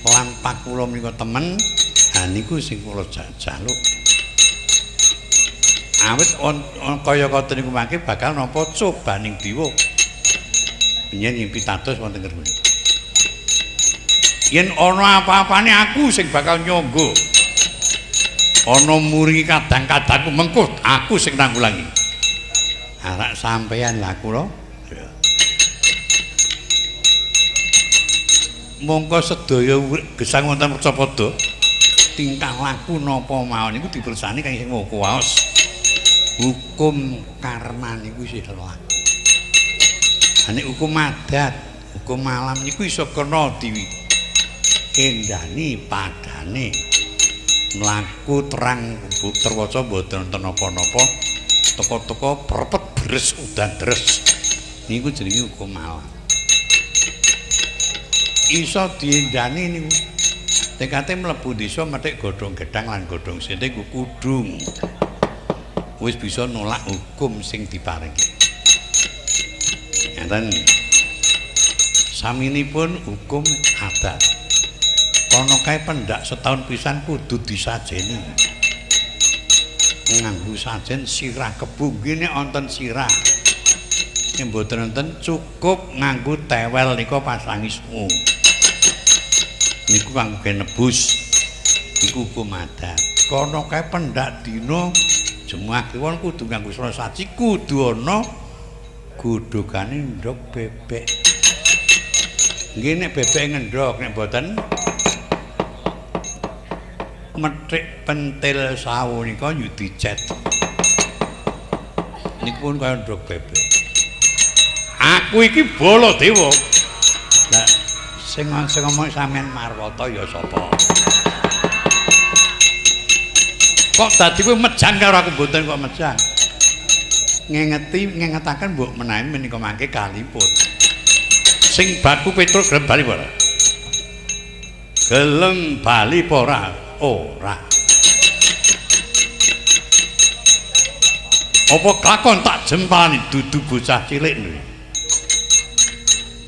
lan pak kula menika temen ha niku sing kula jaluk awit kaya ngoten niku mangke bakal napa cobaning dewa yen ing pitados wonten ngermu yen ana apa-apane aku sing bakal nyangga ana muringi kadang-kadangku mengko aku sing nanggulangi arak sampeyan lah kula mongko sedaya gesang wonten Pracapada tingkah laku napa mawon niku dipersani kang sing kuwaos hukum karma niku isih laku nek hukum adat hukum alam niku iso kena endani padane mlaku terang terwaca mboten wonten napa-napa teko-teko prepet beres udan deres niku jenenge hukum alam iso diendani niku tekate mlebu desa methek godhong gedang lan godhong sithik kudung wis bisa nolak hukum sing diparingi ngaten saminipun hukum adat kono kae pendak setahun pisan kudu disajeni nganggo sajen sirah kebung nek wonten sirah nek mboten wonten cukup nganggo tewel nika pasangismu niku kanggo nebus iku hukum adat kono kae pendak dina jemuah kliwon kudu nganggo srasaji kudu ana godhogane ndok bebek nggih nek bebek ngendhok nek mboten methik pentil sawu nika yu dicet niku pun kaya ndok bebek aku iki Baladewa lah sing ngomong sampean Marwata ya sapa kok dadi kowe mejang karo aku mboten kok mejang ngengetaken mbok menawi menika mangke kalipun sing baku Petrus gelem bali ora gelem bali ora apa klakon tak jempalani dudu bocah cilik lho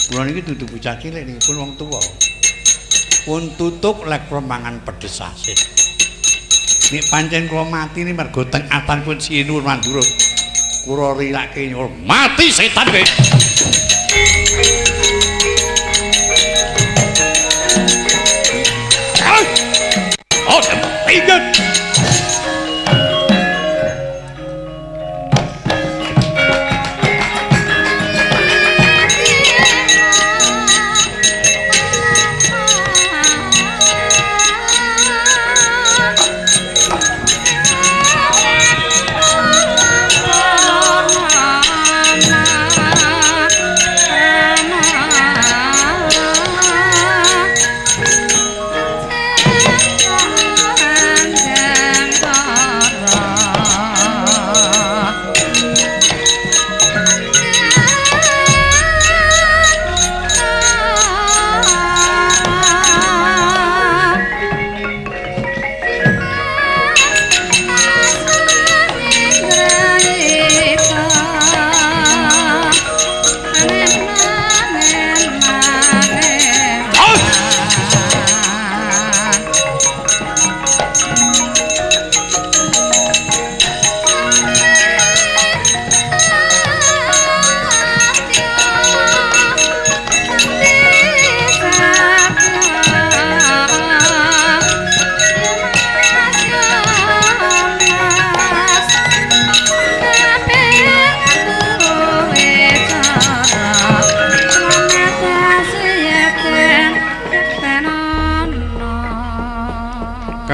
kula niki dudu bocah cilik niki pun wong tuwa pun tutuk lek mangan pedes asin nek pancen kula mati ni mergo teng atanipun Sinur Mandura kula rilake mati setan kowe oh ingat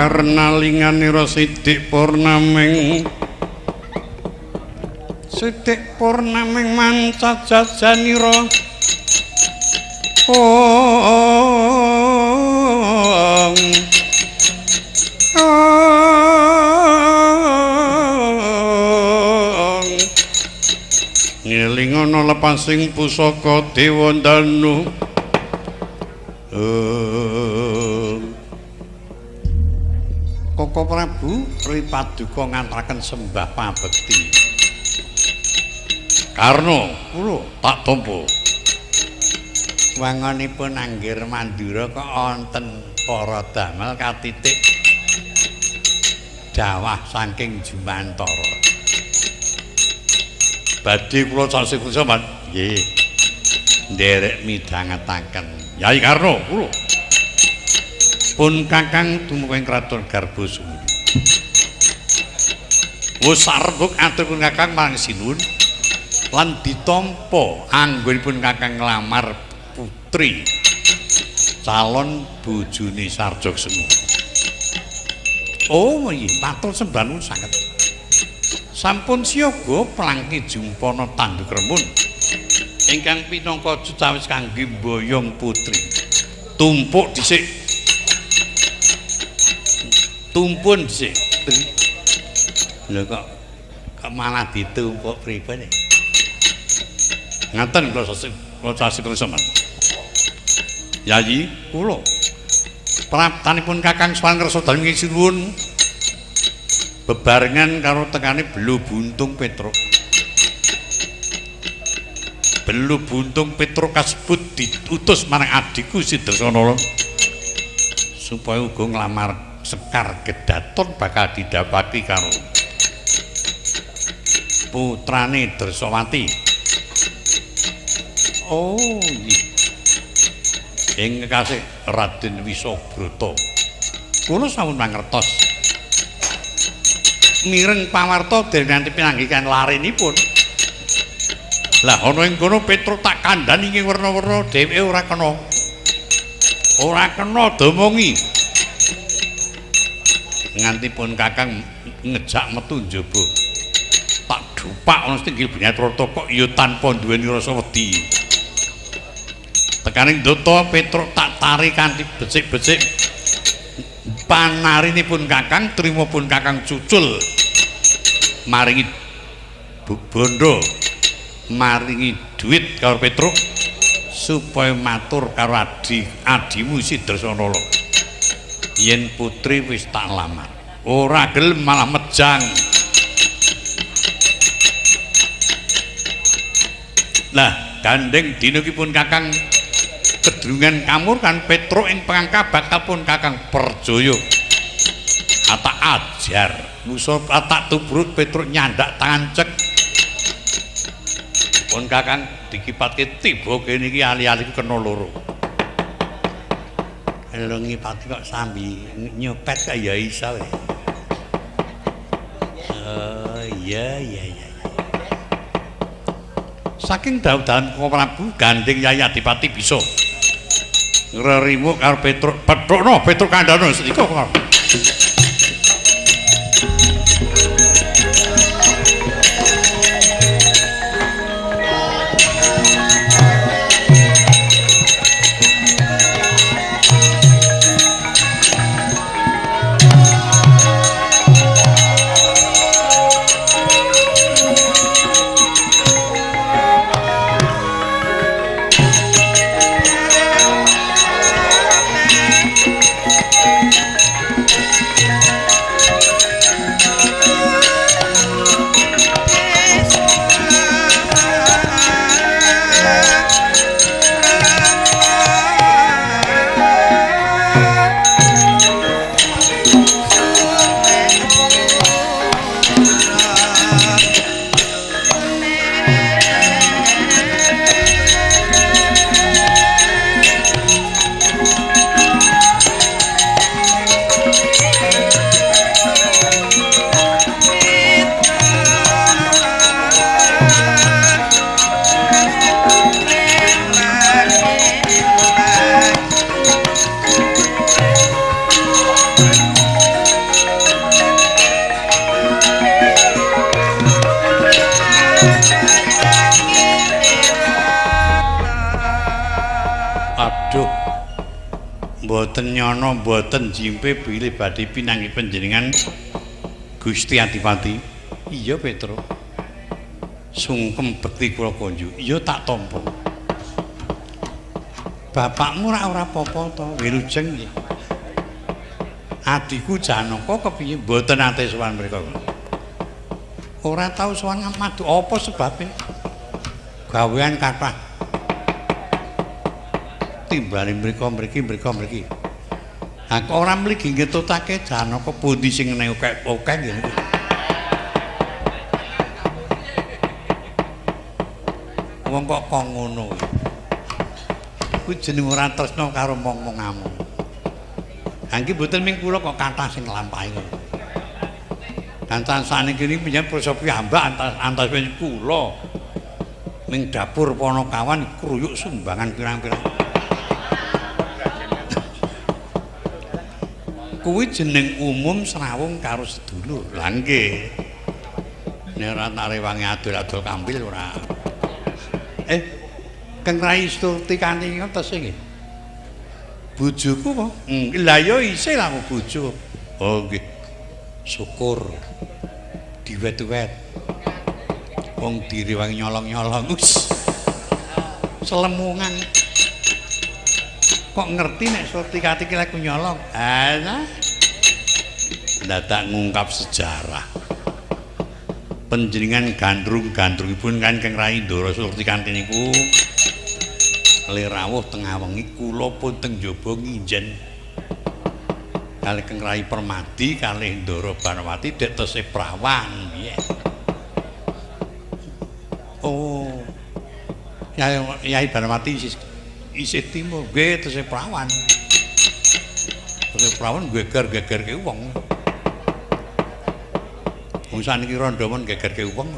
karena linganira Sidik Purnaming mancat jajanira ngelingana lepasing pusaka Dewa Danu Koko Prabu Pripaduka ngantaraken sembah pabekti Karna kula tak tampa wangonipun Anggir Mandura kok wonten para damel katitik dawah saking Jumantara. Badhe kula sasi kursa man. Nggih. Nderek midhangetaken. Yai Karno kula. Pun Kakang tumuwuhing Kraton Garbosumi. Wus sarembug aturipun Kakang marang sinuwun lan ditampa anggonipun Kakang nglamar putri calon bojone Sarjogsemu. Oh nggih, matur sembah nuwun sanget. Sampun siyaga plangki jumpana tanduk remun ingkang pinangka cawis kangge mboyong putri. Tumpuk dhisik. Tumpun dhisik. Lho kok malah ditumpuk pripun? Ngaten kula sasi semen. Yayi kula praptanipun Kakang Swan Kersa dalem sinuwun bebarengan karo tekane Belu Buntung Petruk. Belu Buntung Petruk kasebut diutus marang adikku Sidrasana supaya uga nglamar Sekar Gedaton bakal didapati karo putrane Dresawati. Oh nggih. Ing kekasih Raden Wisabrata. Kula sampun mangertos. Mireng pawarta dening pinanggihan larenipun. Lah ana ing kono Petruk tak kandhani ing werna-werna dheweke ora kena. Ora kena domongi. Nganti pun Kakang ngejak metu njaba. Tak dupak ana stinggil Benyatrata kok ya tanpa duweni rasa wedi. Tekaning Ndata Petruk tak tarik kanthi becik-becik. Panarinipun Kakang trima pun Kakang cucul maringi bondo maringi duit karo Petruk supaya matur karo adimu Sidrasana yen putri wis tak lamar ora gelem malah mejang. Lah gandeng dina iki pun Kakang kedrungan kamur kan Petruk ing pangangka bakal pun Kakang perjaya atak ajar musuh atak tubruk Petruk nyandak tancek pun Kakang dikipatke tiba kene iki ali-ali kena loro. Lho ngipati kok sambi nyopet kok ya iso. Oh iya. Saking dawuhan Prabu gandeng Yai Adipati bisa ngrerimuk karo Petruk. Petrukno Petruk kandhana sedika kok. Mboten nyono mboten jimpe bilih badhe pinanggi panjenengan Gusti Adipati. Iya Petruk. Sungkem bekti kula konjuk. Iya tak tampa. Bapakmu ora apa-apa to, wilujeng nggih. Adikku Janaka kepiye mboten nate sowan mriko. Ora tau sowan madu apa sebabe? Gawean kathah. timbali mriki. Aku ora mligi ngetutake Janaka pundi sing ngene okek nggih. Wong kok ngono. Kuwi jeneng ora tresna karo mong-mongamu. Anggi mboten ming kula kok kathah sing nglampahi. Kancan saniki niki pinjen prisa piyambak antas kula. Ning dapur Ponokawan kruyuk sumbangan pirang-pirang. Kuwi jeneng umum srawung karo sedulur. Lah nggih. Nek ora tak rewangi adol-adol kampil ora. Kang Rai Surti kanthi ngoten nggih. Bojoku kok. Lah ya isih lah bojo. Oh nggih. Syukur. Diwet-wet. Wong direwangi nyolong-nyolong. Selemungan. Kok ngerti nek Surti Kati ki laku nyolong? Dadak ngungkap sejarah. Panjenengan gandrung-gandrungipun kan Kang Rai Ndara Surti Kati niku rawuh tengah wengi kula pun teng njaba nginjen. Kalih Kang Rai Permadi kalih Ndara Banawati dek tesih prawan piye. Oh. Yai Banawati isih timo nggih tesih prawan. Tesih prawan geger-gegerke wong. Wong saniki randha men gegerke wong.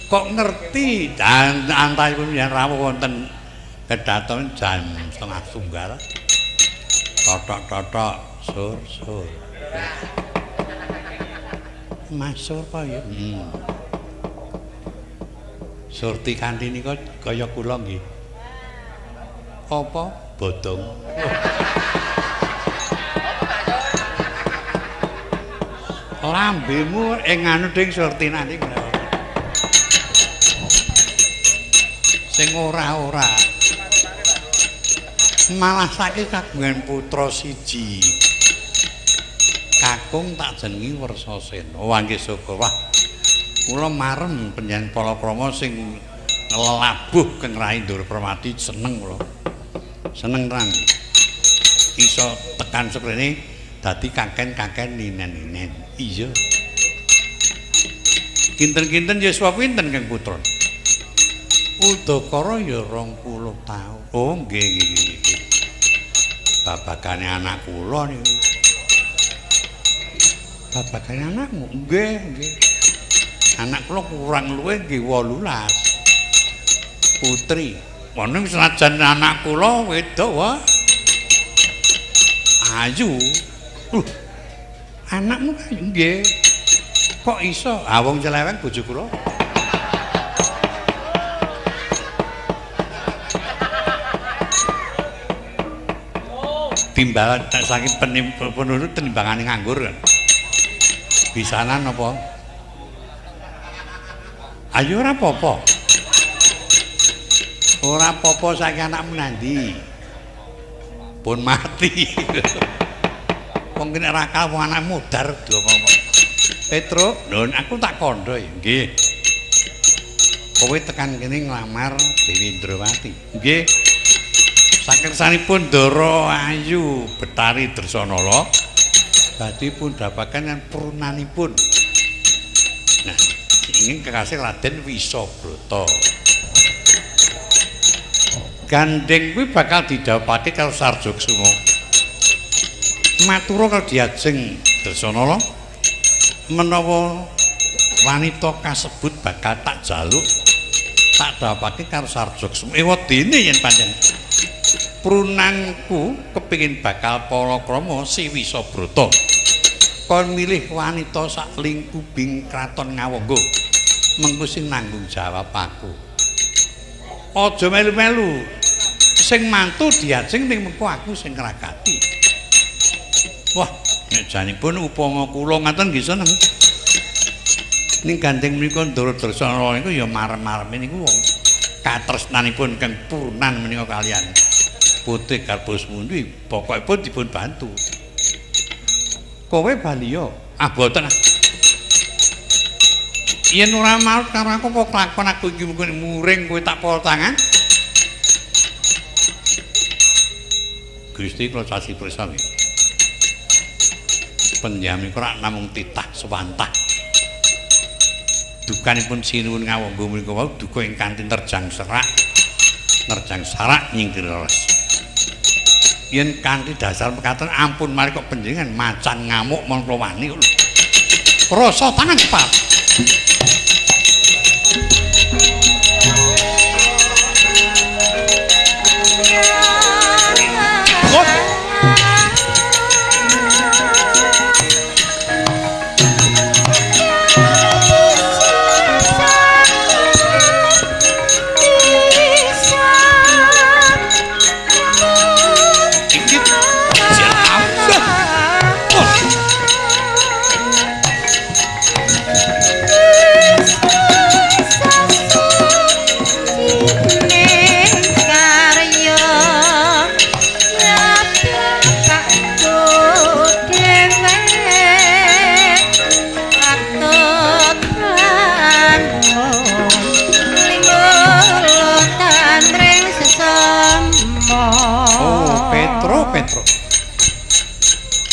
Kok ngerti antahipun yen rawuh wonten kedaton jam 1:30. Totok-totok sur. Masur apa ya? Surti Kanthi nika kaya kula nggih. Apa bodong? Lambemu ing anu ding Surti nanti sing ora-ora. Malah saiki kagungan putra siji. Kakung tak jenengi Wersasena. Wah nggih syukur. Wah. Kula marem penjen Palakrama sing ngelabuh Kang Rai Ndara Permadi seneng kula. Seneng tenan. Iso tekan seprene dadi kaken-kaken ninen-ninen. Iya. Kinten-kinten yuswa pinten Kang Putra? Udakara ya 20 taun. Oh nggih. Babagane anak kula niku. Babagane anakmu? Nggih. Anak kula kurang luwih nggih 18. Putri. Wong senajan anak kula wedok wae. Ayu. Anakmu ayu nggih. Kok iso? Ah wong celeweng bojo kula. Timbalan saking penurut tenimbangane nganggur kan. Bisanan apa? Ayo ora apa-apa. Ora apa-apa saiki anakmu nandi. Pun mati. Wong kene ra kal wong anak mudar apa-apa. Petruk, lho aku tak kandha ya. Nggih. Kowe tekan kene nglamar Dewi Indrawati. Nggih. Sakersanipun Ndara Ayu Betari Dresanala badhe pun dapaken purunanipun. Nah, ingin kekasih Raden Wisabrata. Gandeng kuwi bakal didhawuhake karo Sarjoksuma. Matura karo Diajeng Dresanala menawa wanita kasebut bakal tak jaluk tak dapake karo Sarjoksuma. Wedine yen pancen prunanku kepingin bakal palakrama si Wisabrata. Kon milih wanita sak lingkubing kraton Ngawangga. Mengko sing nanggung jawab aku. Aja melu-melu. Sing mantu Diajeng ning mengko aku sing ngrakati. Wah, nek janipun upama kula ngaten nggih seneng. Ning gandeng menika Ndara Dresanala niku ya marem-marem niku wong katresnanipun Kang Purnan menika kaliyan Putih Garbos Mundi pokokipun dipun bantu. Kowe bali yo Ah boten. Yen ora manut karo aku apa kelakon aku iki muring kowe tak pol tangan. Gusti kula sasi prisa nggih. Penjami kok namung titah sewantah. Dukanipun sinuwun ngawangga menika wau duka ingkang nerjang serak. Nerjang sarak nyingkir leres. Yen kanthi dasar mekaten ampun mari kok panjenengan macan ngamuk mongko wani lho. Rasa tangan cepat.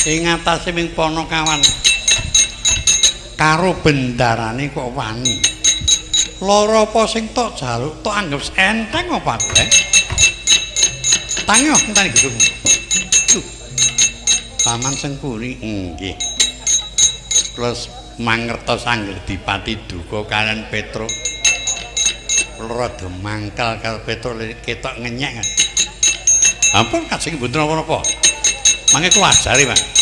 Ing atase ming Ponokawan karo bendarane kok wani. Lara apa sing tok jaluk tok anggap enteng apa kowe? Tangi kok entane gedung. Paman Sengkuri nggih. Plus mangertos angger dipati duka kalian Petro. Rada mangkal karo Petro ketok ngenyek. Ampun kasing mboten apa-apa. Mangke kula ajari, Pak.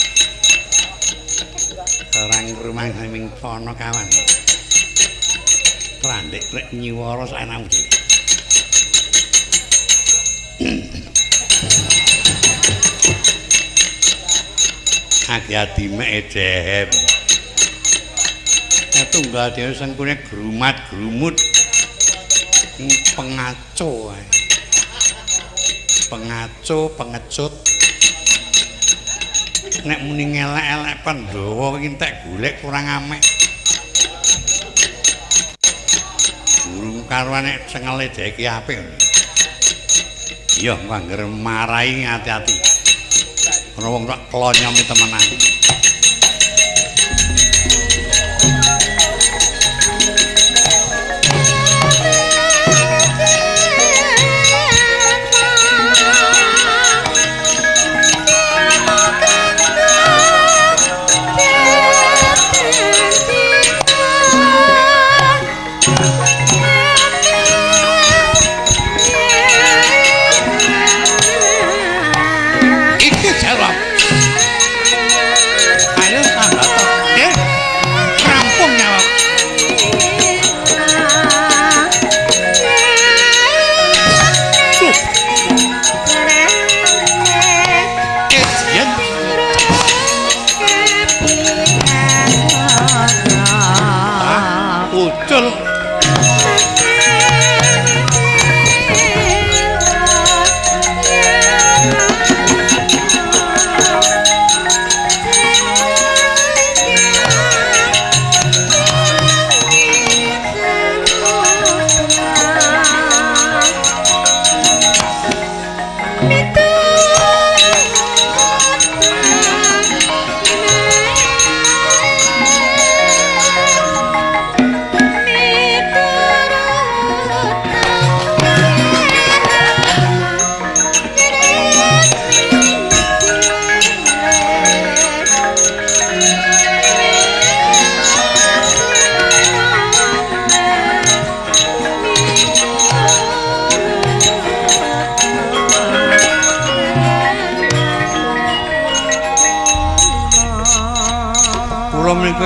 Orang rumah ming Ponokawan. Randek rek nyiwara saenakmu dhewe. Hati-hati mek ejem. Tunggal dhewe sengkune grumat-grumut. Pengaco ae. Pengaco, pengecut. Nek muni ngelek-elek Pandhawa iki entek golek kurang amek. Burung karwane cengele dhek iki apik. Iya, angger marahi hati-hati. Ana wong tak klonyomi temenan.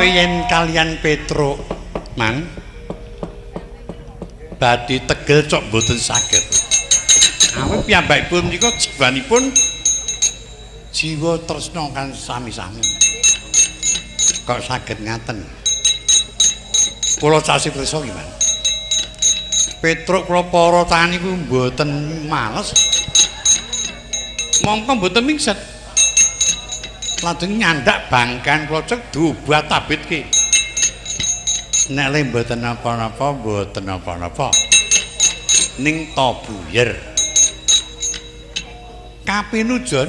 Yen kalian Petro man badhe tegel cok mboten saged. Awit piyambakipun menika jiwanipun jiwa tresna kan sami-sami. Kok saged ngaten. Kula sasi prisa gimana? Petro kula para tangan niku mboten males. Mongko mboten mingset. lajeng nyandak bangkan kula cek diubah tabitke. Nek le mboten napa-napa, mboten napa-napa. Ning tobuyer. Kapinujon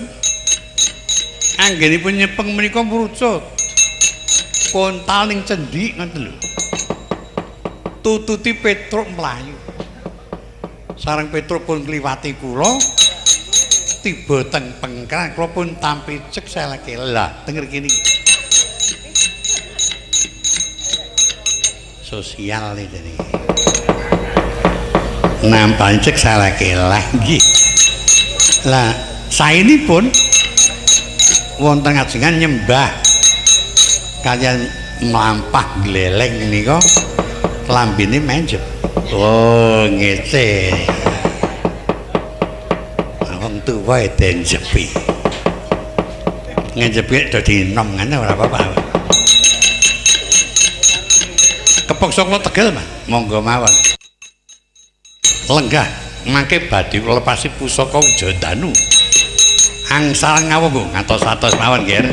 anggenipun nyepeng menika mrucut. Kontal ning cendhik ngoten lho. Tututi Petruk mlayu. Sareng Petruk pun kliwati kula. Tiba teng pengkran kula pun tampi cek seleke lah denger kene sosial iki nampan cek seleke lah nggih lah saenipun wonten ngajengan nyembah kalian mlampah gleleng nika lambene menjep oh ngece tuwa den jepi ngejepi dadi enom ngene ora apa-apa kepeksa kula tegel Mas monggo mawon lenggah mangke badhe kula lepasi pusaka Wijayadanu angsal ngawung ngantos-atos mawon nggih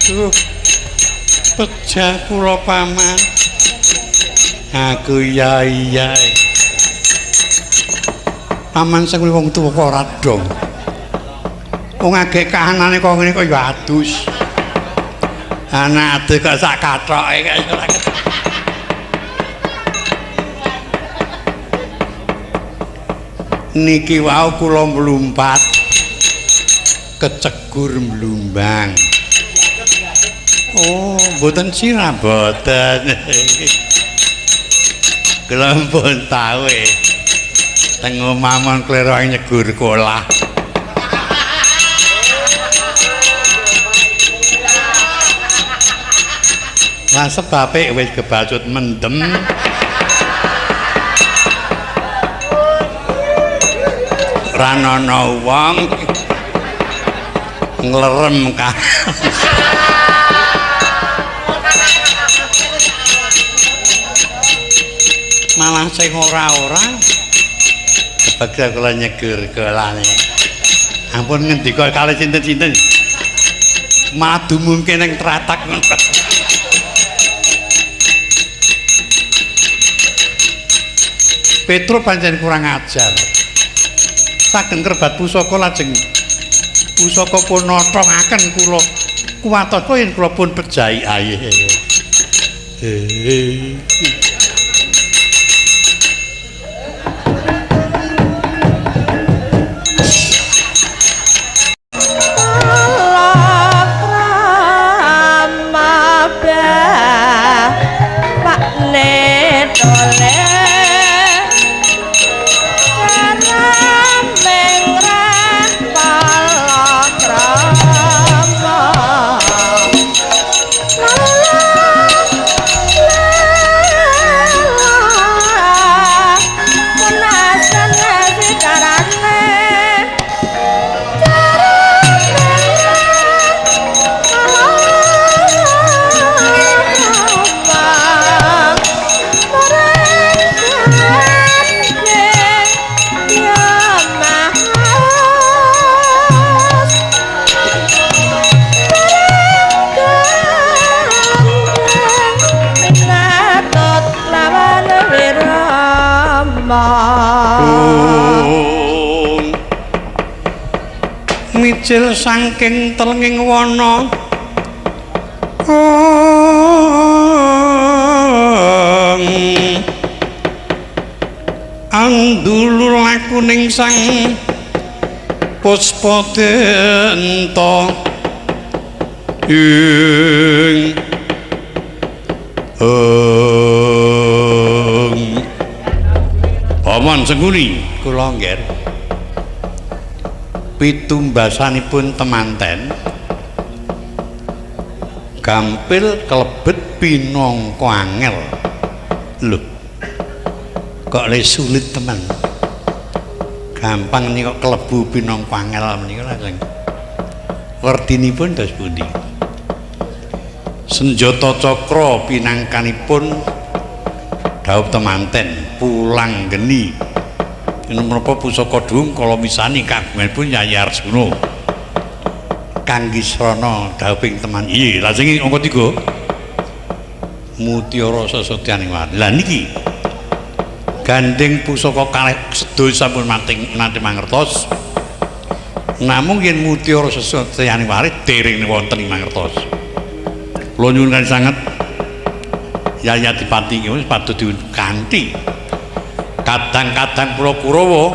Aduh, pejah kula paman. Aku iya. Paman sing wong tuwa kok ora dong. Wong agek kahanane kok ngene kok ya adus. Anak ade kok sak kathoke kaya ora. Niki wau kula mlumpat. kecegur mlumbang. Oh, mboten sirah mboten. Kula pun tau teng omah mon klero nyegur kolah. Lah sebabe wis kebacut mendem. Ranana wong nglerem kan. Malah sing ora-ora kebagya kula nyegur kolane. Ampun ngendika kalih sinten-sinten. Malah dumungke ning tratak ngono. Petro pancen kurang ajar. Saged kerbat pusaka lajeng pusaka pun nothokaken kula kuwatos yen kula pun pejahi ayih. Mijil saking telenging wana andulur lakuning sang Puspadenta ing Paman Sengkuni kula ngger pitumbasanipun temanten gampil kelebet pinangka angel. Lho kok le sulit teman, gampang nih kok kelebu pinangka angel menika lajeng werdinipun dos pundi. Senjata cakra pinangkanipun dawuh temanten pulang geni menapa pusaka dung kala misani kagunganipun Nyai Arjuna kangge srana dawuhing teman. Iya lajeng angka 3 Mutiara Sesotyaning Wali. Lah niki gandeng pusaka kalih sedaya sampun nate mangertos, namung yen Mutiara Sesotyaning Wali dereng wonten ing mangertos. Kula nyuwun sanget Yaya Adipati iki wis padha dikanthi kadang-kadang Pulau Kurawa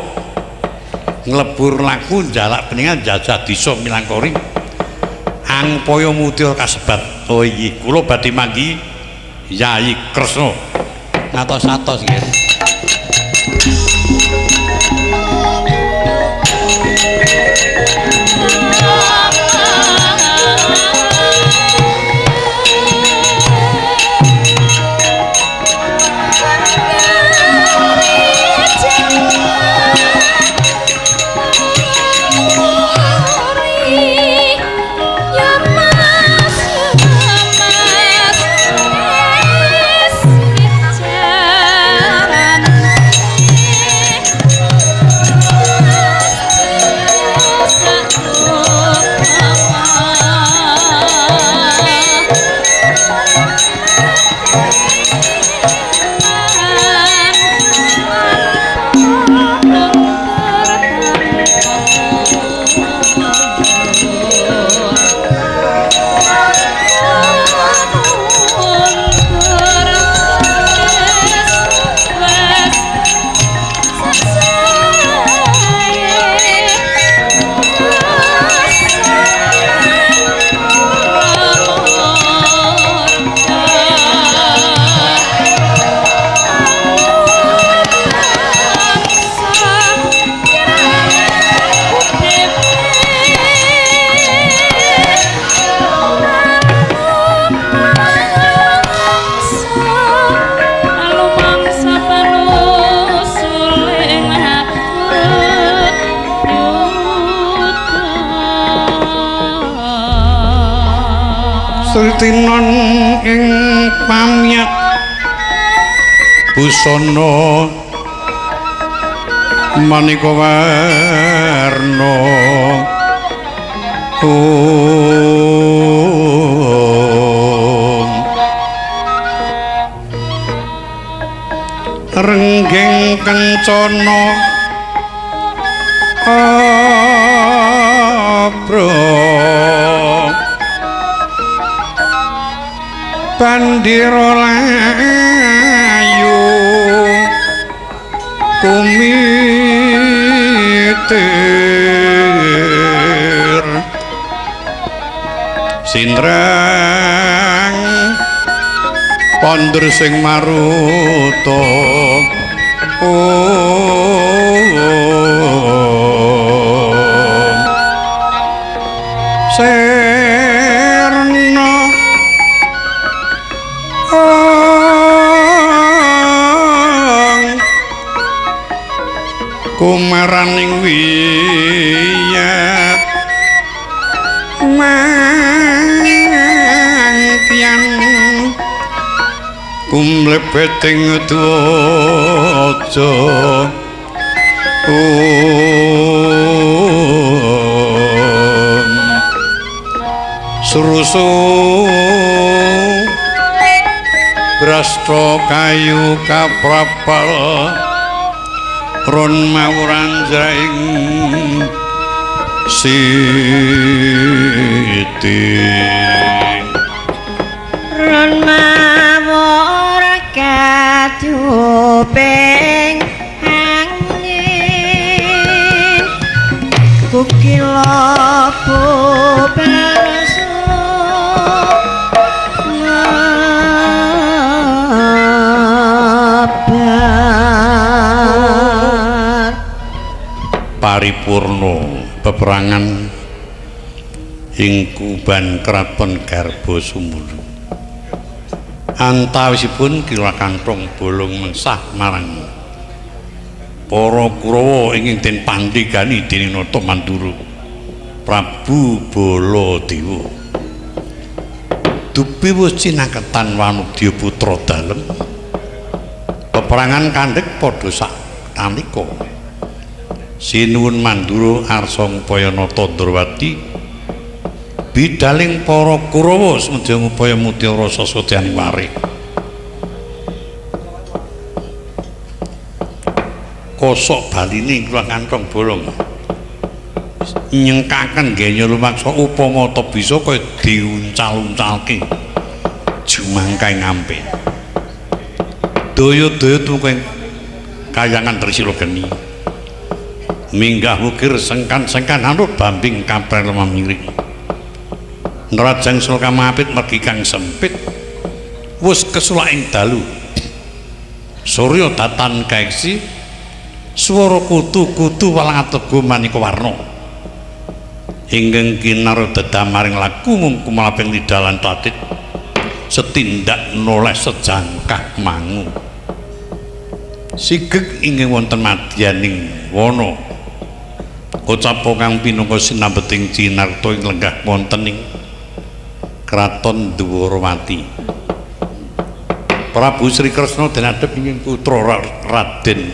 nglebur laku jalak peningan jajah disa Milangkori angpaya mutiara kasebat. Oh iya kula badhe manggi Yai Kresna ngatos-atos nggih. Sritinon ing pamiyat busana manika warna renggeng kencana abro bandira layu kumitir sindrang ponder sing maruta serna kumaraning wiyat mangtian kumlebeting dwaja surusu brasta kayu kaprapal ron mawuranjraing siti ron mawur kaduping angin kukila bubarasu paripurna peperangan ing kuban kraton Garbasumura antawisipun Kirakantong bolong mengsah marang para Kurawa ingkang den pandhegani dening Nata Mandura Prabu Baladewa dupi wis cinaketan Wanudya putra dalem peperangan kandhek padha sak tanika Sinuwun Mandura arsa ngupaya nata Ndrawati bidaling para Kurawa semedya ngupaya mutiara sasodyaning warih kosok baline Kirakantong bolong nyengkaken genya lumaksa upama ta bisa kaya diuncal-uncalke jumangkae ngampe daya-daya tumuking kayangan Trisila Geni minggah wukir sengkan-sengkan anut bambing kaprel mamiring nerajang sulka mapit mergi kang sempit wis kesulak ing dalu surya datan kaeksi swara kutu-kutu walang atego manika warna ingkang kinar dedamaring laku mung kumalaping lidalan tatit setindak noleh sejangkah mangu sigeg inggih wonten madyaning wana Kocapa kang pinungka sinambeting cinarta ing lenggah wonten ing Kraton Dwarawati. Prabu Sri Kresna dinadhep inggih putra Raden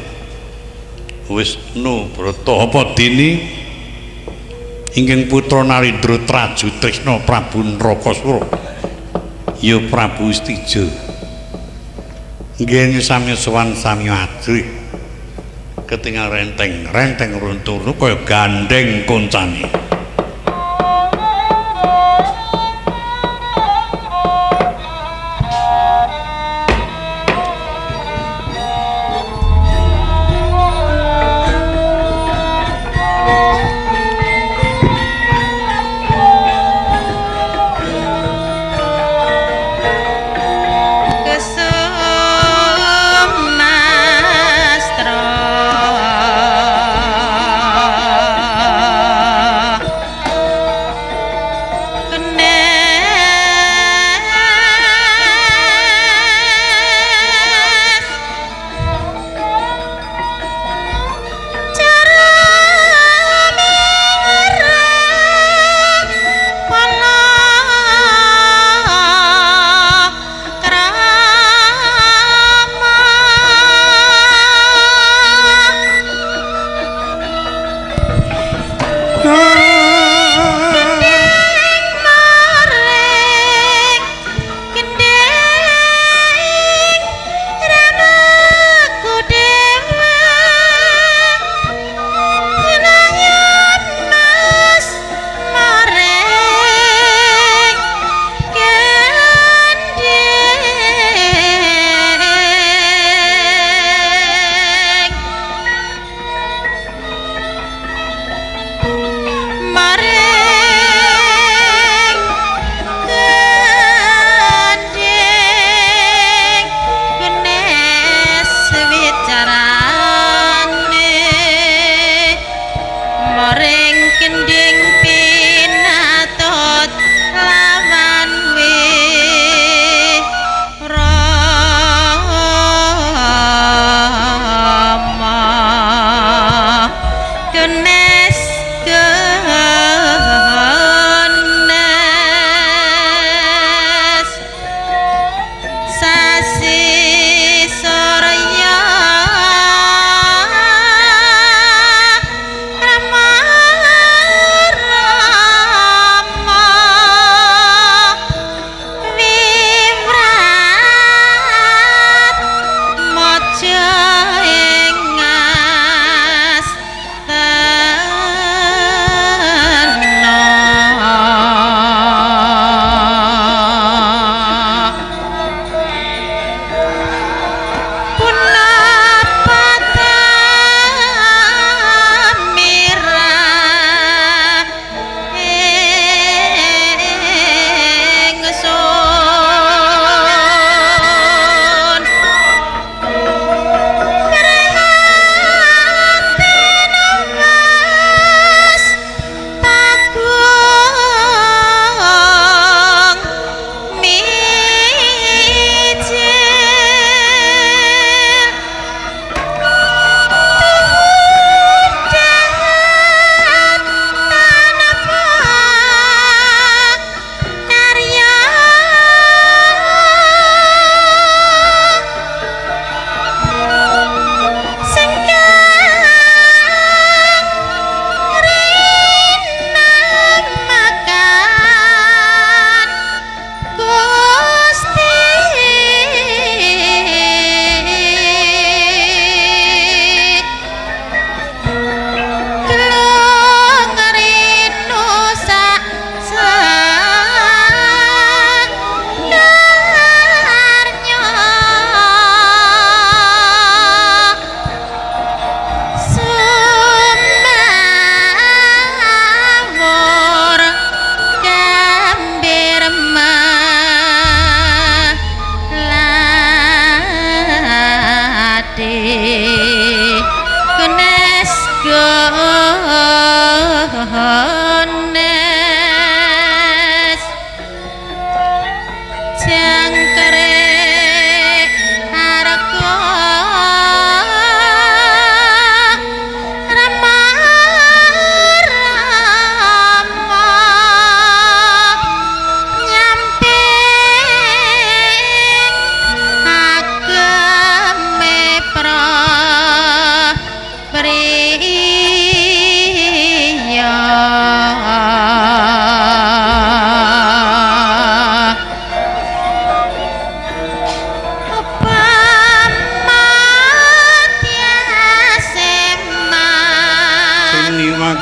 Wisnu Brata apa dene inggih putra Narendra Traju Trisna Prabu Nrakasura ya Prabu Stija. Nggih sami sowan sami ajrih ketinggal renteng runtuh kaya gandeng koncane.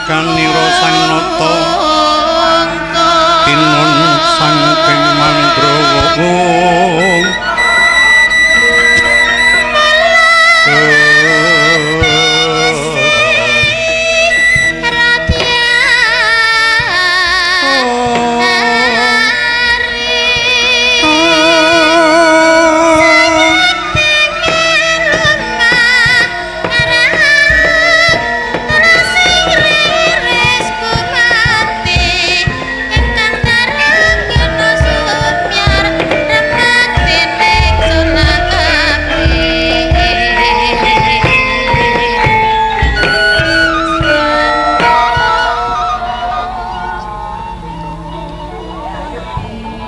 Kaniro sang nata tinuwun saking mandrawa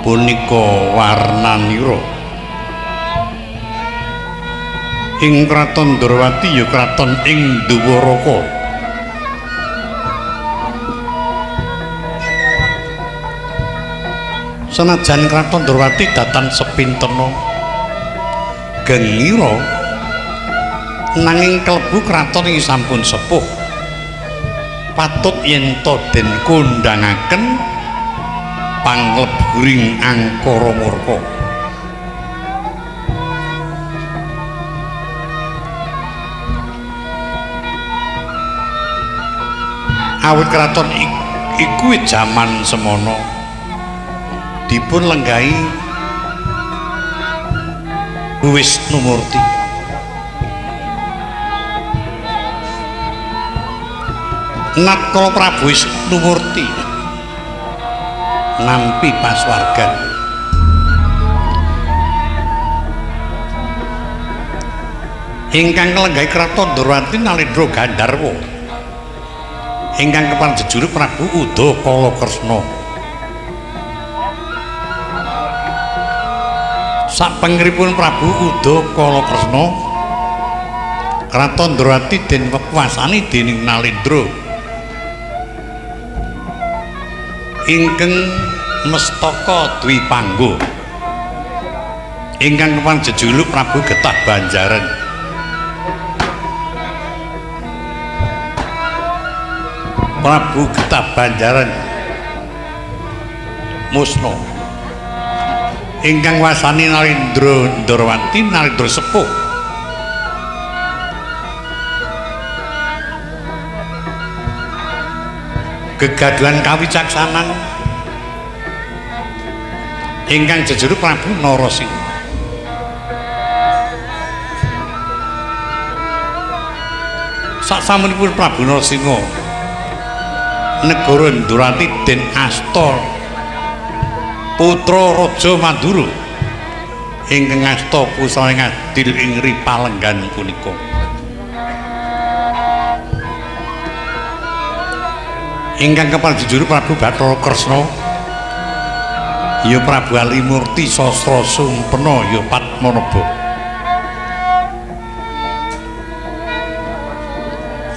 punika warnanira ing kraton Ndrawati ya kraton ing Dwaraka senajan kraton Ndrawati datan sepintena gengira nanging klebu kraton iki sampun sepuh patut yen to den kondangaken pangleburing angkara murka awit kraton iku jaman semana dipun lenggahi Wisnumurti Natkala Prabu Wisnumurti nampi paswargan ingkang kelenggahi kraton Ndrawati Nalendra Gandharwa ingkang kepanjejure Prabu Udakala Kresna sapengripun Prabu Udakala Kresna kraton Ndrawati den wekuasani dening Nalendra ingkang mestaka Dwipangga ingkang kepanjejuluk Prabu Getah Banjaran Prabu Getah Banjaran musna ingkang wasani Nalendra Ndrawati Nalendra sepuh gegaduhan kawicaksanan ingkang jejuru Prabu Narasingha sasampunipun Prabu Narasingha negara Ndrawati den asta putra Raja Mandura ingkang asta pusara ngadil ing Ripalenggan punika ingkang kepanjejure Prabu Bathara Kresna ya Prabu Alimurti Sastra Sumpena ya Padmanaba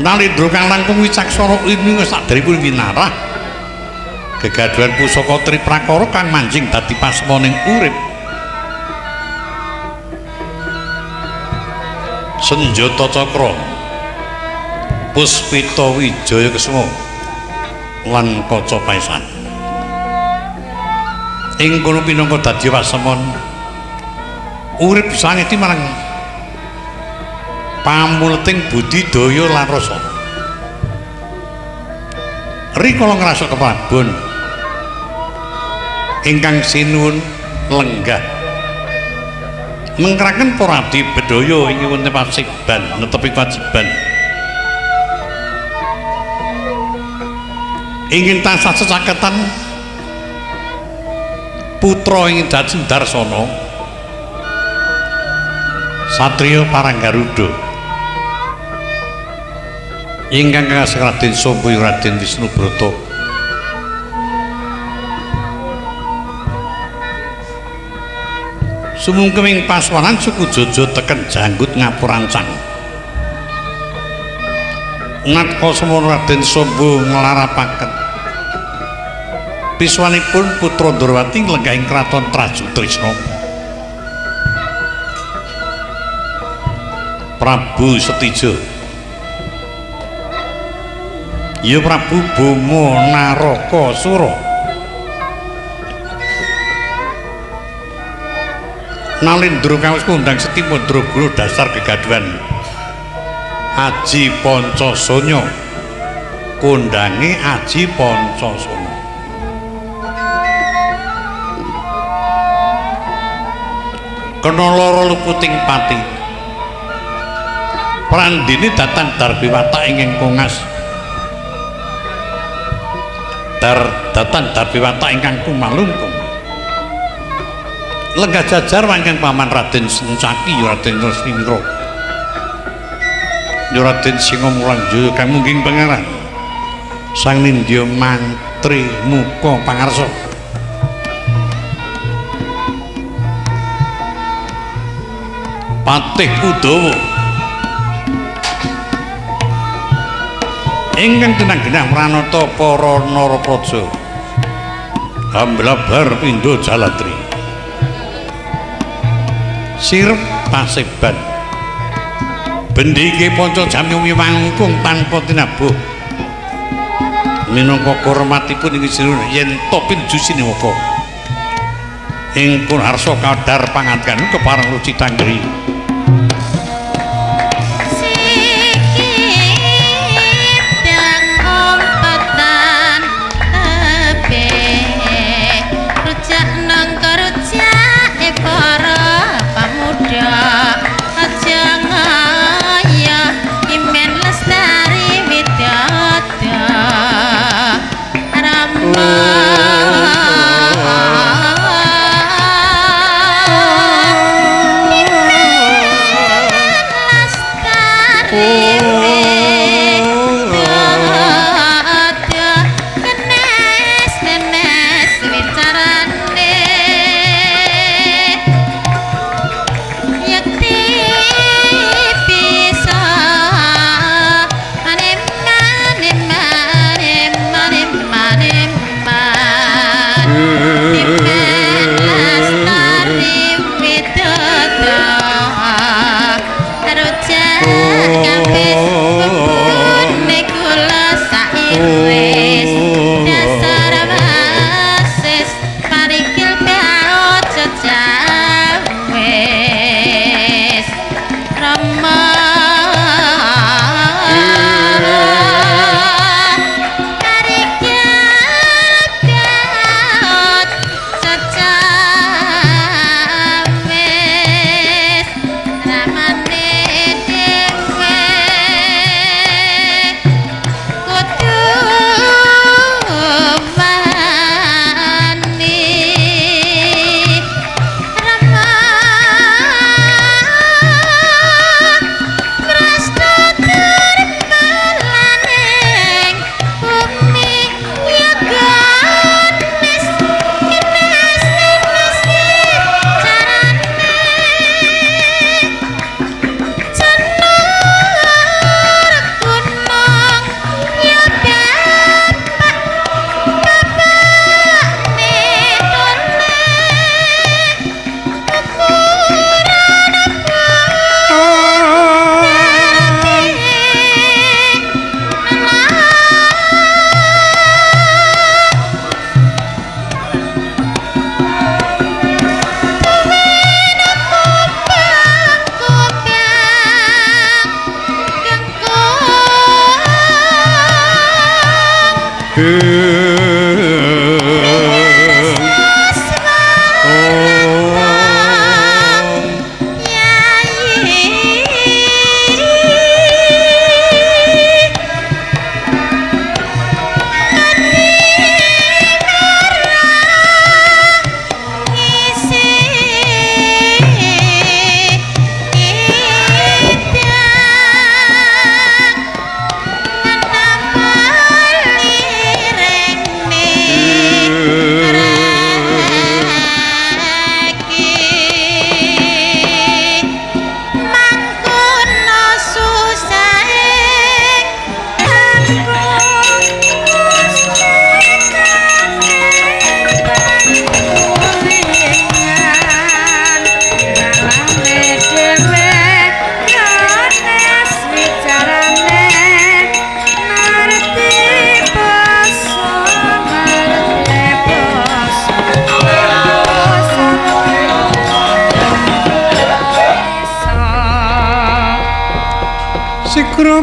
Nalendra kang langkung wicaksana ini saderengipun winarah gegaduhan pusaka Triprakara kang manjing dadi pasmaning urip Senjata Cakra Puspita Wijaya Kesuma lan Kaca Paisan ing kono pinangka dadi wasemon urip sangeti marang pamuleting budidaya lan rasa rikala ngrasa keprabon ingkang sinuwun lenggah mengkeraken para abdi bedaya ing wonten pasiban netepi kewajiban ingin tansah secaketan putra ing Dajeng Darsana satriya Paranggaruda ingkang kakasih Raden Samba Raden Wisnubrata sumungkeming paswanan suku Jaja teken janggut ngapurancang nata semono Raden Samba nglarapaken piswanipun putra Ndrawati nglenggahing kraton Trajutrisna Prabu Setija ya Prabu Bama Narakasura Nalendra kawis kondhang Seti Madraguna dasar kegaduhan Aji Pancasanya kondhange Aji Pancasanya kena lara luputing pati prandini datang darbi watak ingkang kongas datang darbi watak ingkang kumalungkung lenggah jajar wangkang paman Raden Sencaki Raden Resmindra Raden Singamurang Jaya kang mungging pangeran sang nindya mantri muka pangarsa Patih Udawa ingkang tenang genah Pranata para Narapraja Hamblabar Pindha Jalatri sirep paseban bendhike panca jamyumi mangkung tanpa tinabuh minangka hormatipun ing jero yen topin jusine waka ing Kunharsa kadar pangandikan kepareng Ruci Tanggri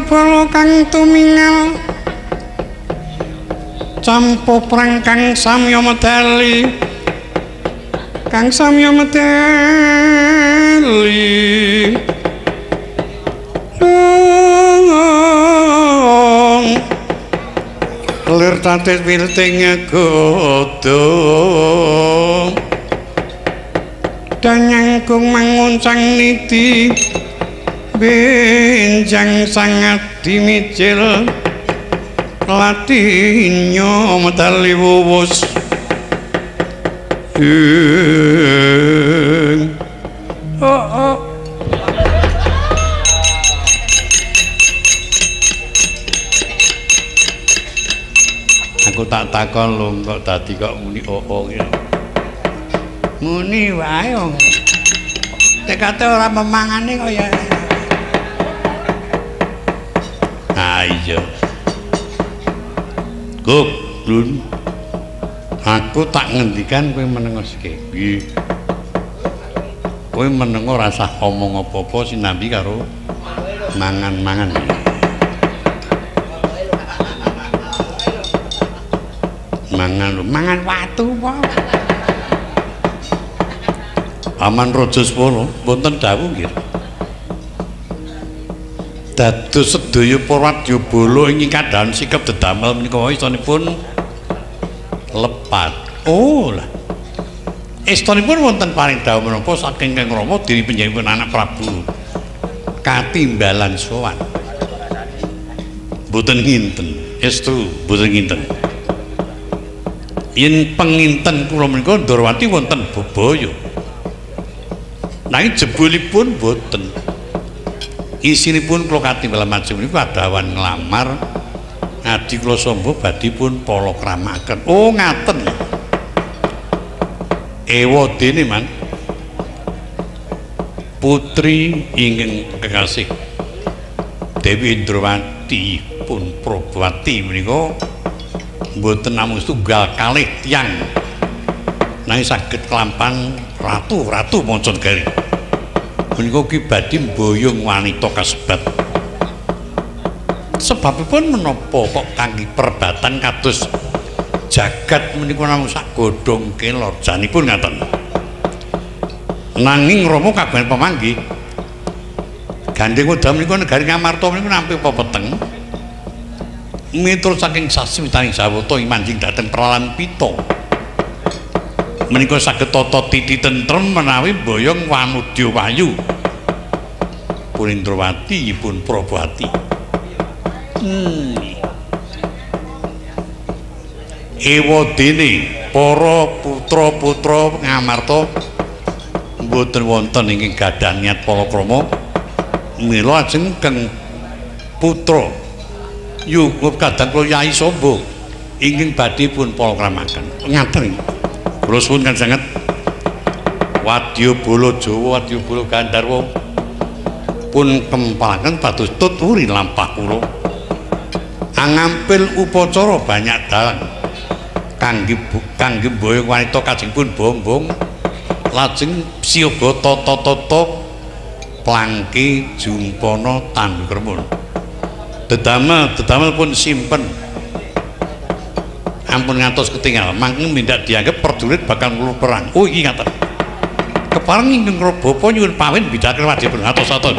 bala kang tumingal campo prang kang samya medali lir tatis wilting godhong danyangkung manguncang niti benjang sangat dimicil latinyo medali wuwus oh aku tak takon lho kok dadi kok muni oh iki muni wae wong tekate ora memangane kok ya iya Guk Lun aku tak ngendikan kowe menengo sikil kowe menengo rasa omong apa-apa sinambi karo mangan-mangan mangan watu apa Aman Raja Swara wonten dawuh nggih dados sedaya Purwadya Bala ing kadhahan sikap dedamel menika istanipun lepat. Oh lah. Istanipun wonten paring dawuh menapa saking Kang Rama diri panjenenganipun anak Prabu katimbalan sowan. Mboten nginten, estu mboten nginten. Yen penginten kula menika Ndrawati wonten bebaya. Nanging jebulipun mboten. Isinipun kula katimbalan maju niku adawan nglamar adi kula Samba badhe pun palakramaken. Oh ngaten. Ewa dene man putri ingkang kekasih Dewi Indrawati pun Prabawati menika mboten namung tunggal kalih tiyang nanging saged kelampan ratu-ratu Mancanegari. Menika ki badhe mboyong wanita kasebat. Sebabipun menapa kok kangge perbatan kados jagat menika namung sak godhong kelor janipun ngaten. Nanging Rama kagungan pamanggih gandeng wedam menika negari Ngamarta menika nampi pepeteng. Miturut saking sasmitaning sawata imanjing dhateng pralan pita. Menika saged tata titi tentrem menawi boyong wanudya wayu pun Indrawati pun Prabawati. Ewa dene para putra-putra Ngamarta mboten wonten ingkang gadhah niat palakrama mila ajeng keng putra yuga kadang kula Yai Samba ingkang badhe pun palakramaken. Ngaten kula suwun kan sanget Wadya Bala Jawa Wadya Bala Gandharwa pun kempalaken pados tuturi lampah kula angampil upacara banyak dalang kangge mboyong wanita kajengipun bombong lajeng siyaga tata-tata plangke jumpana tandukremul dedamel pun simpen ampun ngantos ketinggal mangke mindak dianggep prajurit bakal ngulu perang. Oh iki ngaten kepareng ingkang Bapa nyuwun pawin bidhaken wadya atos-atos.